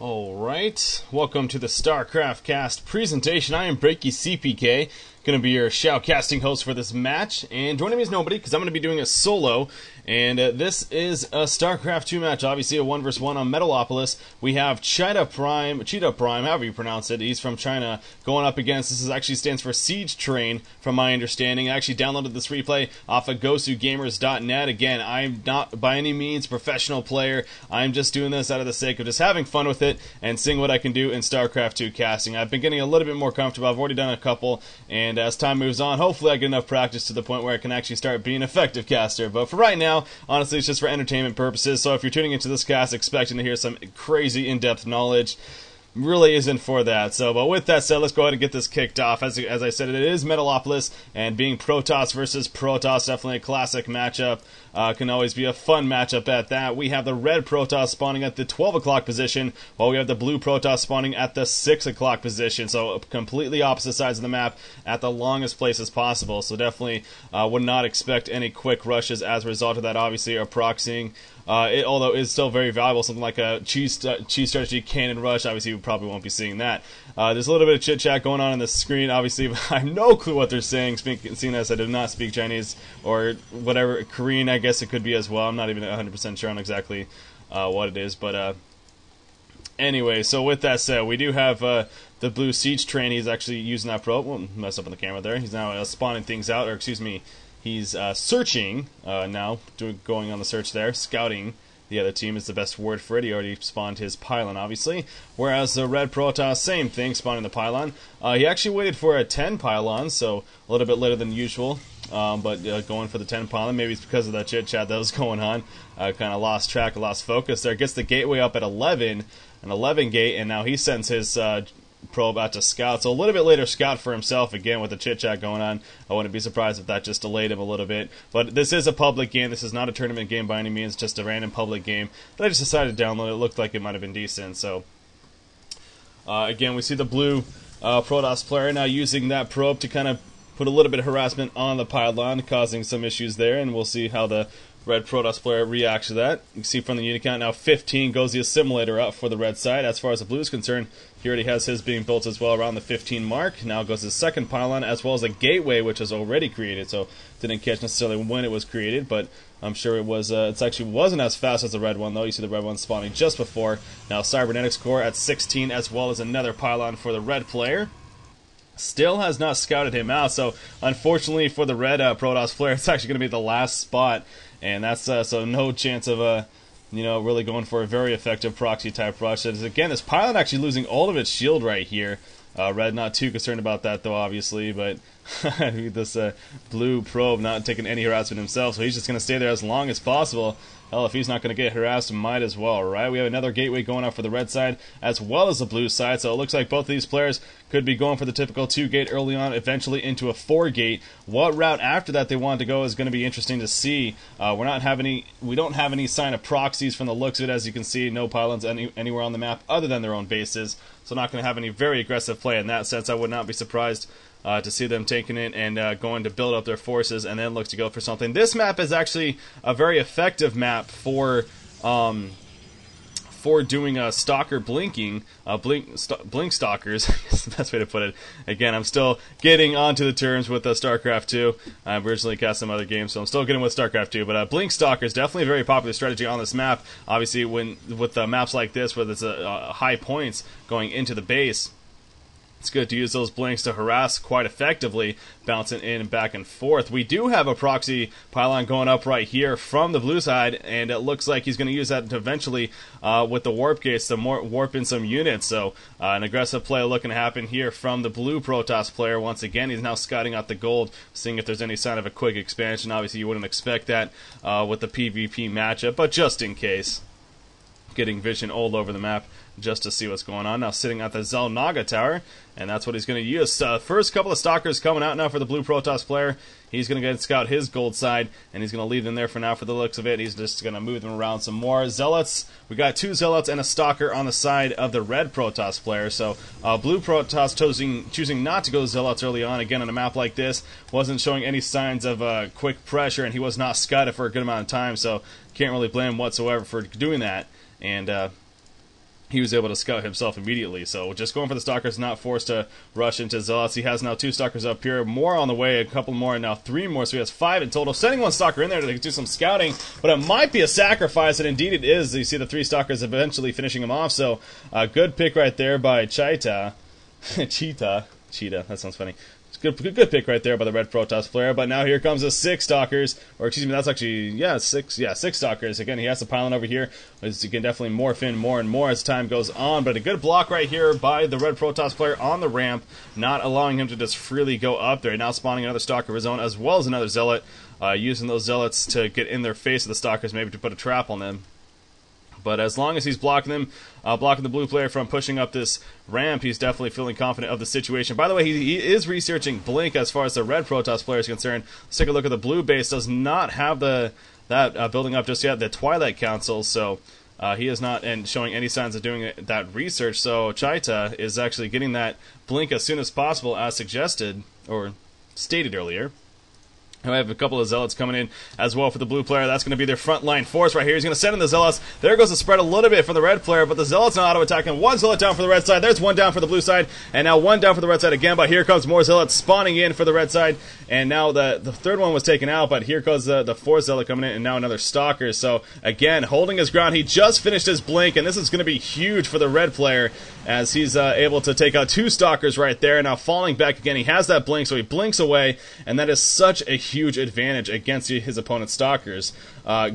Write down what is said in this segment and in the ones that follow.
Alright, welcome to the StarCraft Cast presentation. I am breakycpk, going to be your shoutcasting host for this match, and joining me is nobody, because I'm going to be doing a solo, and this is a StarCraft 2 match, obviously a 1 vs 1 on Metalopolis. We have Chita Prime, however you pronounce it, he's from China, going up against, this actually stands for SiegeTrain, from my understanding. I actually downloaded this replay off of gosugamers.net. Again, I'm not by any means a professional player, I'm just doing this out of the sake of just having fun with it, and seeing what I can do in StarCraft 2 casting. I've been getting a little bit more comfortable, I've already done a couple, and as time moves on, hopefully I get enough practice to the point where I can actually start being an effective caster. But for right now, honestly, it's just for entertainment purposes, so if you're tuning into this cast expecting to hear some crazy in-depth knowledge, really isn't for that. So, but with that said, let's go ahead and get this kicked off. As I said, it is Metalopolis, and being Protoss versus Protoss, definitely a classic matchup. Can always be a fun matchup at that. We have the red Protoss spawning at the 12 o'clock position, while we have the blue Protoss spawning at the 6 o'clock position. So completely opposite sides of the map at the longest places possible. So definitely would not expect any quick rushes as a result of that. Obviously, are proxying. Although it's still very valuable, something like a cheese strategy cannon rush. Obviously, you probably won't be seeing that. There's a little bit of chit chat going on the screen. Obviously, I have no clue what they're saying. Seeing as I do not speak Chinese or whatever, Korean, I guess it could be as well. I'm not even 100% sure on exactly what it is, but anyway. So with that said, we do have the blue SiegeTrain. He's actually using that probe. Well, mess up on the camera there. He's now spawning things out, or excuse me. He's searching now, going on the search there. Scouting the other team is the best word for it. He already spawned his pylon, obviously. Whereas the red Protoss, same thing, spawning the pylon. He actually waited for a 10 pylon, so a little bit later than usual. But going for the 10 pylon, maybe it's because of that chit chat that was going on. Kind of lost track, lost focus there. Gets the gateway up at 11, an 11 gate, and now he sends his probe out to scout. So a little bit later scout for himself, again with the chit chat going on. I wouldn't be surprised if that just delayed him a little bit. But this is a public game. This is not a tournament game by any means, just a random public game that I just decided to download. It looked like it might have been decent. So again, we see the blue Protoss player now using that probe to kind of put a little bit of harassment on the pylon, causing some issues there, and we'll see how the red Protoss player reacts to that. You can see from the unit count now 15 goes the assimilator up for the red side. As far as the blue is concerned, he already has his being built as well around the 15 mark. Now goes his second pylon, as well as a gateway, which was already created. So didn't catch necessarily when it was created, but I'm sure it was. It actually wasn't as fast as the red one, though. You see the red one spawning just before. Now cybernetics core at 16, as well as another pylon for the red player. Still has not scouted him out, so unfortunately for the red Protoss player, it's actually going to be the last spot, and that's so no chance of really going for a very effective proxy type rush. Again, this pylon actually losing all of its shield right here. Red not too concerned about that though, obviously, but this blue probe not taking any harassment himself, so he's just going to stay there as long as possible. Hell, if he's not going to get harassed, might as well, right? We have another gateway going out for the red side as well as the blue side, so it looks like both of these players could be going for the typical 2-gate early on, eventually into a 4-gate. What route after that they want to go is going to be interesting to see. We don't have any sign of proxies from the looks of it, as you can see. No pylons anywhere on the map other than their own bases, so not going to have any very aggressive play in that sense. I would not be surprised to see them taking it and going to build up their forces and then look to go for something. This map is actually a very effective map for doing stalker blinking, blink stalkers, is the best way to put it. Again, I'm still getting onto the terms with StarCraft 2. I've originally cast some other games, so I'm still getting with StarCraft 2. But blink stalkers, definitely a very popular strategy on this map. Obviously, with maps like this, where there's high points going into the base, it's good to use those blinks to harass quite effectively, bouncing in and back and forth. We do have a proxy pylon going up right here from the blue side, and it looks like he's going to use that to eventually, with the warp gates, to warp in some units. So an aggressive play looking to happen here from the blue Protoss player. Once again, he's now scouting out the gold, seeing if there's any sign of a quick expansion. Obviously, you wouldn't expect that with the PvP matchup, but just in case. Getting vision all over the map just to see what's going on. Now sitting at the Zelnaga tower, and that's what he's going to use. First couple of stalkers coming out now for the blue Protoss player. He's going to go and scout his gold side, and he's going to leave them there for now for the looks of it. He's just going to move them around some more. Zealots, we got 2 Zealots and a stalker on the side of the red Protoss player. So blue Protoss choosing not to go Zealots early on. Again, on a map like this, wasn't showing any signs of quick pressure, and he was not scouted for a good amount of time, so can't really blame him whatsoever for doing that. And he was able to scout himself immediately. So just going for the Stalkers, not forced to rush into Zealots. He has now 2 Stalkers up here, more on the way, a couple more, and now 3 more, so he has 5 in total. Sending 1 Stalker in there to do some scouting, but it might be a sacrifice, and indeed it is. You see the 3 Stalkers eventually finishing him off, so good pick right there by Chita. Chita, that sounds funny. Good pick right there by the Red Protoss player, but now here comes the 6 Stalkers, or excuse me, that's actually, 6 Stalkers. Again, he has the pylon over here, as you can definitely morph in more and more as time goes on, but a good block right here by the Red Protoss player on the ramp, not allowing him to just freely go up there. Now spawning another Stalker of his own, as well as another Zealot, using those Zealots to get in their face of the Stalkers, maybe to put a trap on them. But as long as he's blocking them, blocking the blue player from pushing up this ramp, he's definitely feeling confident of the situation. By the way, he is researching Blink as far as the Red Protoss player is concerned. Let's take a look at the blue base. Does not have that building up just yet, the Twilight Council, so he is not showing any signs of doing that research. So Chita is actually getting that Blink as soon as possible, as suggested, or stated earlier. I have a couple of Zealots coming in as well for the blue player. That's going to be their frontline force right here. He's going to send in the Zealots. There goes the spread a little bit for the red player, but the Zealots not auto-attacking. 1 Zealot down for the red side. There's 1 down for the blue side, and now 1 down for the red side again, but here comes more Zealots spawning in for the red side, and now the third one was taken out, but here goes the 4th Zealot coming in, and now another Stalker. So, again, holding his ground. He just finished his Blink, and this is going to be huge for the red player, as he's able to take out 2 Stalkers right there, and now falling back again. He has that Blink, so he blinks away, and that is such a huge advantage against his opponent's Stalkers,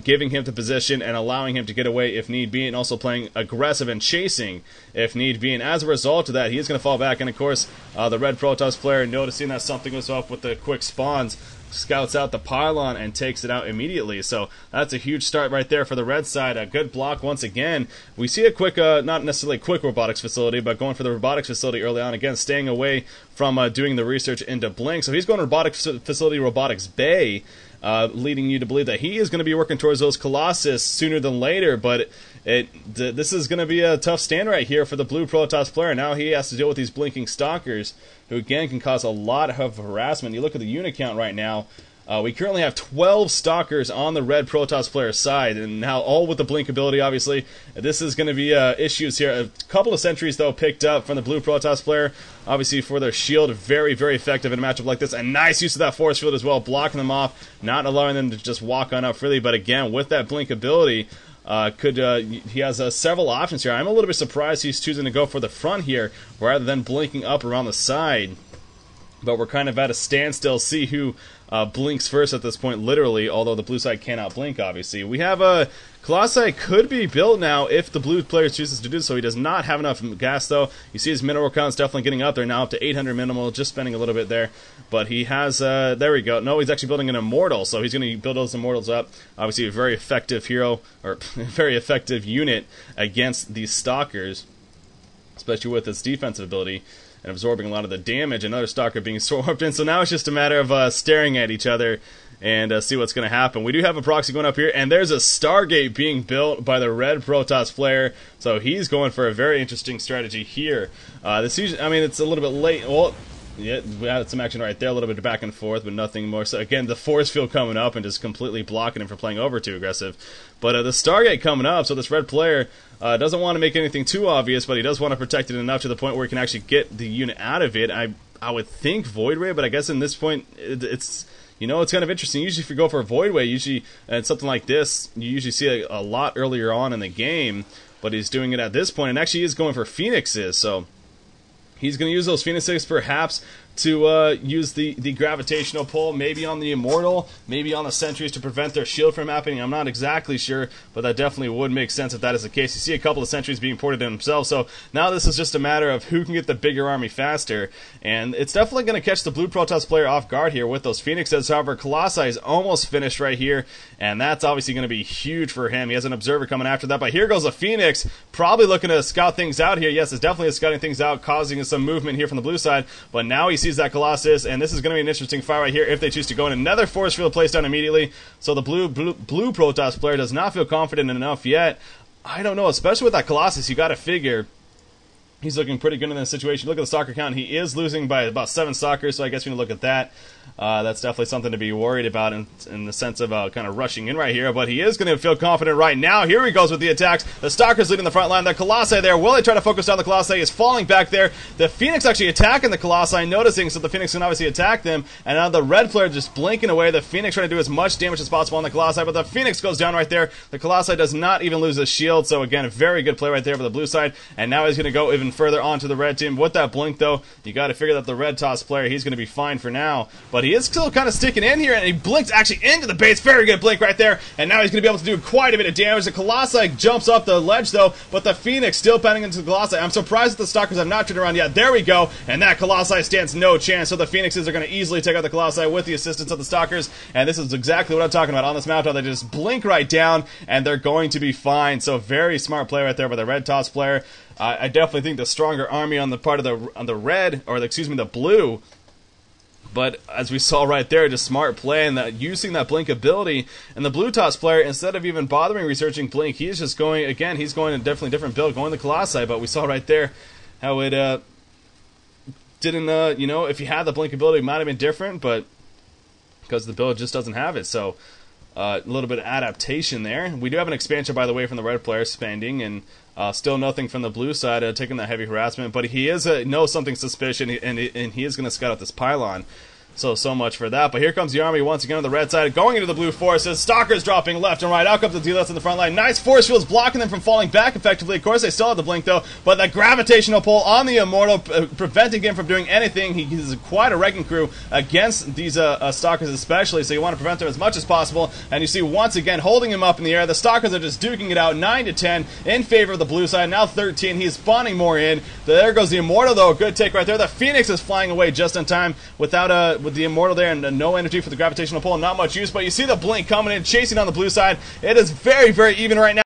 giving him the position and allowing him to get away if need be, and also playing aggressive and chasing if need be. And as a result of that, he is going to fall back. And of course, the Red Protoss player, noticing that something was up with the quick spawns, scouts out the pylon and takes it out immediately. So that's a huge start right there for the red side. A good block once again. We see a quick, not necessarily quick robotics facility, but going for the robotics facility early on. Again, staying away from doing the research into Blink. So he's going to robotics facility, robotics bay, leading you to believe that he is going to be working towards those Colossus sooner than later, but this is going to be a tough stand right here for the blue Protoss player. Now he has to deal with these blinking Stalkers, who again can cause a lot of harassment. You look at the unit count right now, we currently have 12 Stalkers on the red Protoss player side, and now all with the blink ability, obviously. This is going to be issues here. A couple of sentries, though, picked up from the blue Protoss player, obviously for their shield. Very, very effective in a matchup like this. A nice use of that force field as well, blocking them off, not allowing them to just walk on up freely. But again, with that blink ability, he has several options here. I'm a little bit surprised he's choosing to go for the front here rather than blinking up around the side. But we're kind of at a standstill. See who blinks first at this point, literally, although the blue side cannot blink, obviously. We have a Colossi could be built now if the blue player chooses to do so. He does not have enough gas, though. You see his mineral count's definitely getting up there now, up to 800 minimal, just spending a little bit there. But he has, there we go. No, he's actually building an Immortal, so he's going to build those Immortals up. Obviously a very effective hero, or very effective unit against these Stalkers, especially with its defensive ability and absorbing a lot of the damage. Another Stalker being swarmed in, so now it's just a matter of staring at each other and see what's going to happen. We do have a proxy going up here, and there's a Stargate being built by the red Protoss player, so he's going for a very interesting strategy here. This usually, I mean, it's a little bit late. Well, yeah, we had some action right there, a little bit of back and forth, but nothing more. So again, the force field coming up and just completely blocking him from playing over too aggressive. But the Stargate coming up, so this red player doesn't want to make anything too obvious, but he does want to protect it enough to the point where he can actually get the unit out of it. I would think Void Ray, but I guess in this point, it's, you know, it's kind of interesting. Usually if you go for a Void Ray, usually, and something like this, you usually see a lot earlier on in the game, but he's doing it at this point, and actually is going for Phoenixes, so he's going to use those Phoenixes perhaps to use the gravitational pull, maybe on the Immortal, maybe on the Sentries to prevent their shield from happening. I'm not exactly sure, but that definitely would make sense if that is the case. You see a couple of Sentries being ported in themselves, so now this is just a matter of who can get the bigger army faster, and it's definitely going to catch the blue Protoss player off guard here with those Phoenixes. However, Colossi is almost finished right here, and that's obviously going to be huge for him. He has an Observer coming after that, but here goes a Phoenix, probably looking to scout things out here. Yes, it's definitely scouting things out, causing some movement here from the blue side, but now he sees that Colossus, and this is going to be an interesting fight right here if they choose to go in. Another force field placed down immediately, so the blue Protoss player does not feel confident enough yet. I don't know, especially with that Colossus, you got to figure He's looking pretty good in this situation. Look at the soccer count. He is losing by about 7 soccer, so I guess we need to look at that. That's definitely something to be worried about in the sense of kind of rushing in right here. But he is going to feel confident right now. Here he goes with the attacks. The Stalkers leading the front line. The Colossi there. Will they try to focus down the Colossi? Is falling back there. The Phoenix actually attacking the Colossi, noticing, so the Phoenix can obviously attack them. And now the red player just blinking away. The Phoenix trying to do as much damage as possible on the Colossi, but the Phoenix goes down right there. The Colossi does not even lose his shield, so again, a very good play right there for the blue side. And now he's going to go even further onto the red team. With that blink, though, you got to figure that the red toss player, he's going to be fine for now. But he is still kind of sticking in here, and he blinks actually into the base. Very good blink right there. And now he's going to be able to do quite a bit of damage. The Colossi jumps off the ledge, though, but the Phoenix still pounding into the Colossi. I'm surprised that the Stalkers have not turned around yet. There we go. And that Colossi stands no chance. So the Phoenixes are going to easily take out the Colossi with the assistance of the Stalkers. And this is exactly what I'm talking about on this map. They just blink right down, and they're going to be fine. So very smart play right there by the red toss player. I definitely think the stronger army on the part of the red, or excuse me, the blue. But as we saw right there, just smart play and that using that blink ability. And the blue toss player, instead of even bothering researching blink, he's just going, again, he's going a definitely different build, going the Colossi. But we saw right there how it didn't, you know, if you had the blink ability, it might have been different, but because the build just doesn't have it. So a little bit of adaptation there. We do have an expansion, by the way, from the red player spending, and still nothing from the blue side taking that heavy harassment. But he is knows something suspicious, and he is going to scout out this pylon. So much for that. But here comes the army once again on the red side, going into the blue forces. Stalkers dropping left and right. Out comes the D-Lets in the front line. Nice force fields blocking them from falling back effectively. Of course, they still have the blink, though. But the gravitational pull on the Immortal, preventing him from doing anything. He's quite a wrecking crew against these Stalkers especially, so you want to prevent them as much as possible. And you see, once again, holding him up in the air. The Stalkers are just duking it out, 9-10 in favor of the blue side. Now 13. He's spawning more in. There goes the Immortal, though. Good take right there. The Phoenix is flying away just in time without with the Immortal there, and no energy for the gravitational pull, not much use, but you see the blink coming in, chasing on the blue side. It is very, very even right now.